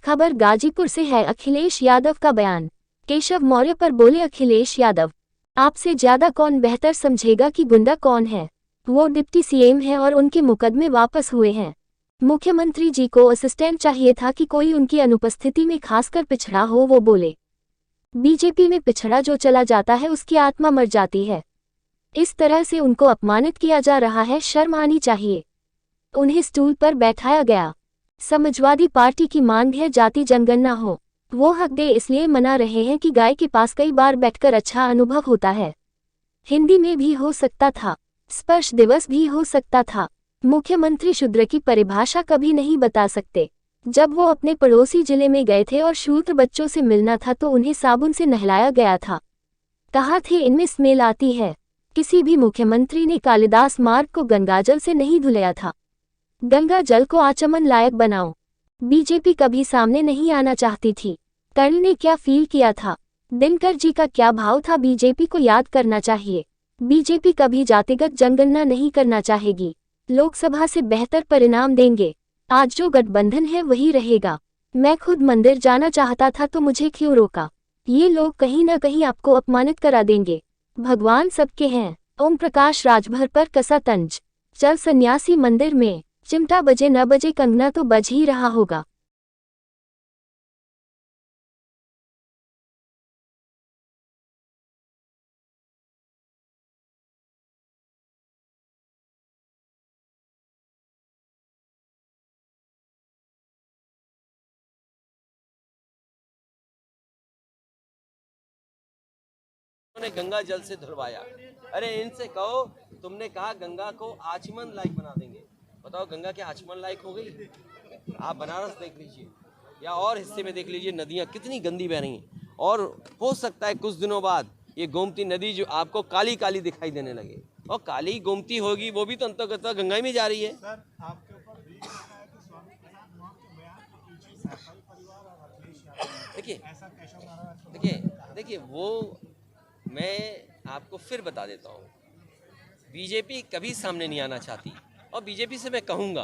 खबर गाजीपुर से है। अखिलेश यादव का बयान। केशव मौर्य पर बोले अखिलेश यादव, आपसे ज्यादा कौन बेहतर समझेगा कि गुंडा कौन है। वो डिप्टी सीएम है और उनके मुकदमे वापस हुए हैं। मुख्यमंत्री जी को असिस्टेंट चाहिए था कि कोई उनकी अनुपस्थिति में खासकर पिछड़ा हो। वो बोले बीजेपी में पिछड़ा जो चला जाता है उसकी आत्मा मर जाती है। इस तरह से उनको अपमानित किया जा रहा है, शर्म आनी चाहिए। उन्हें स्टूल पर बैठाया गया। समाजवादी पार्टी की मांग है जाति जनगणना हो। वो हक दे इसलिए मना रहे हैं कि गाय के पास कई बार बैठकर अच्छा अनुभव होता है। हिंदी में भी हो सकता था, स्पर्श दिवस भी हो सकता था। मुख्यमंत्री शूद्र की परिभाषा कभी नहीं बता सकते। जब वो अपने पड़ोसी जिले में गए थे और शूद्र बच्चों से मिलना था तो उन्हें साबुन से नहलाया गया था। कहा थे इनमें स्मेल आती है। किसी भी मुख्यमंत्री ने कालिदास मार्ग को गंगाजल से नहीं धुलाया था। गंगा जल को आचमन लायक बनाओ। बीजेपी कभी सामने नहीं आना चाहती थी। कर्ल ने क्या फील किया था, दिनकर जी का क्या भाव था, बीजेपी को याद करना चाहिए। बीजेपी कभी जातिगत जनगणना नहीं करना चाहेगी। लोकसभा से बेहतर परिणाम देंगे। आज जो गठबंधन है वही रहेगा। मैं खुद मंदिर जाना चाहता था तो मुझे क्यों रोका। ये लोग कहीं न कहीं आपको अपमानित करा देंगे। भगवान सबके हैं। ओम प्रकाश राजभर पर कसा तंज। चल सन्यासी मंदिर में। चिमटा बजे न बजे कंगना तो बज ही रहा होगा। उन्होंने गंगा जल से धुलवाया। अरे इनसे कहो, तुमने कहा गंगा को आचमन लायक बना देंगे। बताओ गंगा क्या आचमन लायक हो गई? आप बनारस देख लीजिए या और हिस्से में देख लीजिए, नदियां कितनी गंदी बह रही हैं। और हो सकता है कुछ दिनों बाद ये गोमती नदी जो आपको काली काली दिखाई देने लगे, और काली गोमती होगी वो भी तो अंतर्गत गंगा में जा रही है। देखिए देखिए देखिए वो मैं आपको फिर बता देता हूँ, बीजेपी कभी सामने नहीं आना चाहती। और बीजेपी से मैं कहूँगा,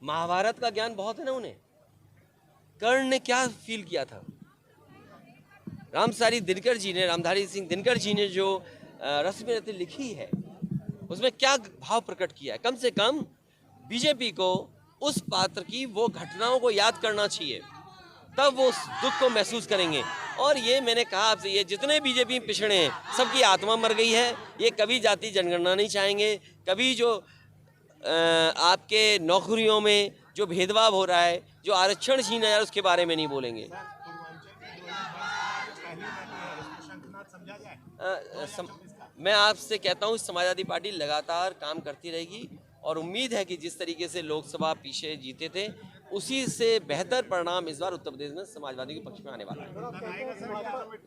महाभारत का ज्ञान बहुत है ना उन्हें। कर्ण ने क्या फील किया था, रामधारी सिंह दिनकर जी ने जो रश्मिरथी लिखी है उसमें क्या भाव प्रकट किया है। कम से कम बीजेपी को उस पात्र की वो घटनाओं को याद करना चाहिए, तब वो उस दुख को महसूस करेंगे। और ये मैंने कहा आपसे, ये जितने बीजेपी पिछड़े हैं सबकी आत्मा मर गई है। ये कभी जाति जनगणना नहीं चाहेंगे। कभी जो आपके नौकरियों में जो भेदभाव हो रहा है, जो आरक्षण छीना जा रहा है, उसके बारे में नहीं बोलेंगे। मैं आपसे कहता हूँ समाजवादी पार्टी लगातार काम करती रहेगी और उम्मीद है कि जिस तरीके से लोकसभा पीछे जीते थे उसी से बेहतर परिणाम इस बार उत्तर प्रदेश में समाजवादी के पक्ष में आने वाला है।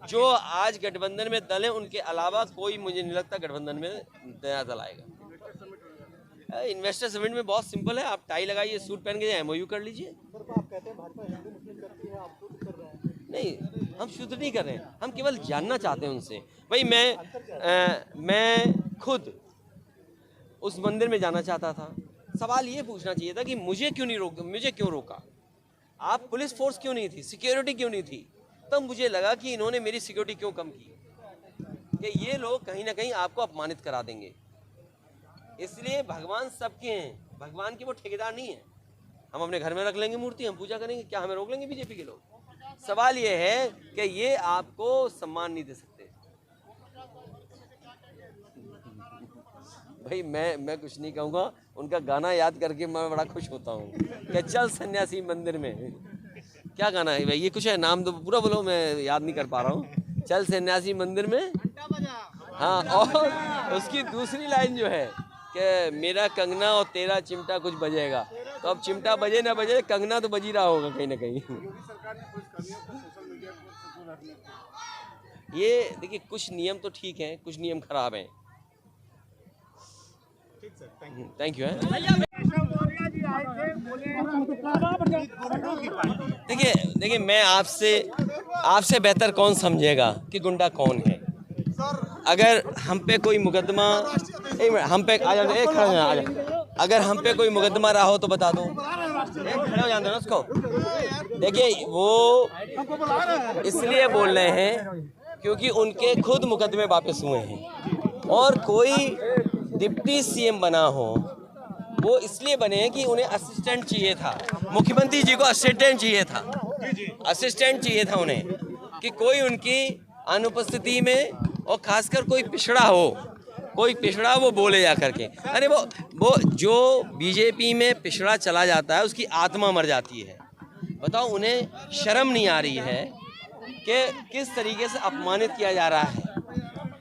जो आज गठबंधन में दल है उनके अलावा कोई मुझे नहीं लगता गठबंधन में नया दल आएगा। इन्वेस्टर समिट में बहुत सिंपल है, आप टाई लगाइए, सूट पहन के एमओयू कर लीजिए। नहीं, हम शुद्ध नहीं कर रहे हैं, हम केवल जानना चाहते हैं उनसे। भाई मैं खुद उस मंदिर में जाना चाहता था। सवाल ये पूछना चाहिए था कि मुझे क्यों रोका। आप पुलिस फोर्स क्यों नहीं थी, सिक्योरिटी क्यों नहीं थी। तब मुझे लगा कि इन्होंने मेरी सिक्योरिटी क्यों कम की, कि ये लोग कहीं ना कहीं आपको अपमानित करा देंगे। इसलिए भगवान सबके हैं, भगवान के वो ठेकेदार नहीं है। हम अपने घर में रख लेंगे मूर्ति, हम पूजा करेंगे, क्या हमें रोक लेंगे बीजेपी के लोग? सवाल ये है कि ये आपको सम्मान नहीं दे सकते। भाई मैं कुछ नहीं कहूँगा, उनका गाना याद करके मैं बड़ा खुश होता हूँ कि चल सन्यासी मंदिर में। क्या गाना है भाई, ये कुछ है, नाम तो पूरा बोलो, मैं याद नहीं कर पा रहा हूँ। चल सन्यासी मंदिर में, हाँ। और उसकी दूसरी लाइन जो है कि मेरा कंगना और तेरा चिमटा कुछ बजेगा। तो अब चिमटा बजे ना बजे, कंगना तो बजी रहा होगा कहीं ना कहीं। ये देखिए, कुछ नियम तो ठीक हैं, कुछ नियम खराब हैं। Thank you. देखिए मैं आपसे बेहतर कौन समझेगा कि गुंडा कौन है। अगर हम पे कोई मुकदमा, हम पे आ जाओ, एक खड़े आ जाओ, अगर हम पे कोई मुकदमा रहा हो तो बता दो। एक खड़े हो जाते हैं ना उसको। देखिए वो इसलिए बोल रहे हैं क्योंकि उनके खुद मुकदमे वापस हुए हैं, और कोई डिप्टी सीएम बना हो वो इसलिए बने हैं कि उन्हें असिस्टेंट चाहिए था। मुख्यमंत्री जी को असिस्टेंट चाहिए था, असिस्टेंट चाहिए था उन्हें, कि कोई उनकी अनुपस्थिति में, और खासकर कोई पिछड़ा हो, कोई पिछड़ा वो बोले जा करके। अरे वो जो बीजेपी में पिछड़ा चला जाता है उसकी आत्मा मर जाती है। बताओ, उन्हें शर्म नहीं आ रही है कि किस तरीके से अपमानित किया जा रहा है।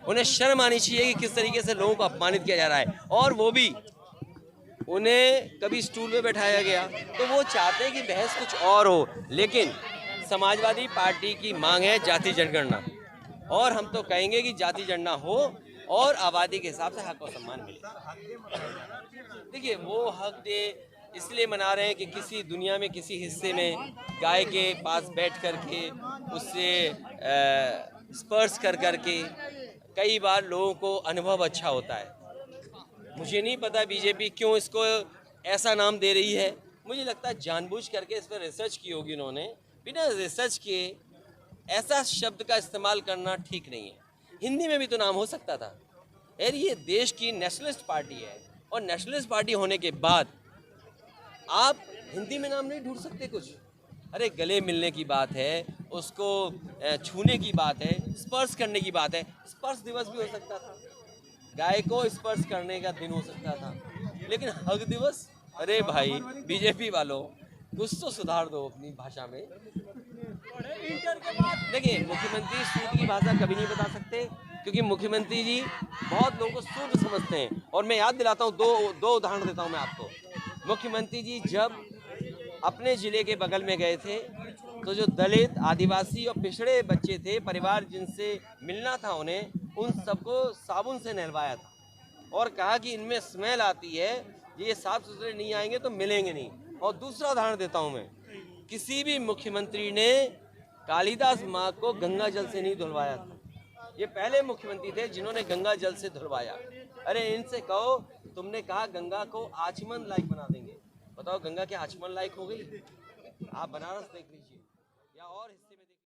उन्हें शर्म आनी चाहिए कि किस तरीके से लोगों को अपमानित किया जा रहा है, और वो भी उन्हें कभी स्टूल पे बैठाया गया। तो वो चाहते हैं कि बहस कुछ और हो, लेकिन समाजवादी पार्टी की मांग है जाति जनगणना, और हम तो कहेंगे कि जाति जनगणना हो और आबादी के हिसाब से हक और सम्मान मिले। देखिए, वो हक डे इसलिए मना रहे हैं कि किसी दुनिया में किसी हिस्से में गाय के पास बैठ करके उससे स्पर्श कर करके कई बार लोगों को अनुभव अच्छा होता है। मुझे नहीं पता बीजेपी क्यों इसको ऐसा नाम दे रही है। मुझे लगता है जानबूझ करके इस पर रिसर्च की होगी उन्होंने। बिना रिसर्च के ऐसा शब्द का इस्तेमाल करना ठीक नहीं है। हिंदी में भी तो नाम हो सकता था। यार, ये देश की नेशनलिस्ट पार्टी है, और नेशनलिस्ट पार्टी होने के बाद आप हिंदी में नाम नहीं ढूंढ सकते कुछ। अरे, गले मिलने की बात है, उसको छूने की बात है, स्पर्श करने की बात है। स्पर्श दिवस भी हो सकता था, गाय को स्पर्श करने का दिन हो सकता था, लेकिन हक दिवस? अरे भाई, बीजेपी वालों, कुछ तो सुधार दो अपनी भाषा में। देखिए, मुख्यमंत्री सूद की भाषा कभी नहीं बता सकते, क्योंकि मुख्यमंत्री जी बहुत लोगों को सूद समझते हैं। और मैं याद दिलाता हूँ, दो उदाहरण देता हूँ मैं आपको। मुख्यमंत्री जी जब अपने जिले के बगल में गए थे, तो जो दलित, आदिवासी और पिछड़े बच्चे थे, परिवार जिनसे मिलना था उन्हें, उन सबको साबुन से नहलवाया था, और कहा कि इनमें स्मेल आती है, ये साफ सुथरे नहीं आएंगे तो मिलेंगे नहीं। और दूसरा उदाहरण देता हूँ मैं, किसी भी मुख्यमंत्री ने कालिदास माँ को गंगा जल से नहीं धुलवाया था। ये पहले मुख्यमंत्री थे जिन्होंने गंगा जल से धुलवाया। अरे, इनसे कहो, तुमने कहा गंगा को आचमन लायक बना देंगे, बताओ गंगा क्या आचमन लायक हो गई? आप बनारस देख लीजिए।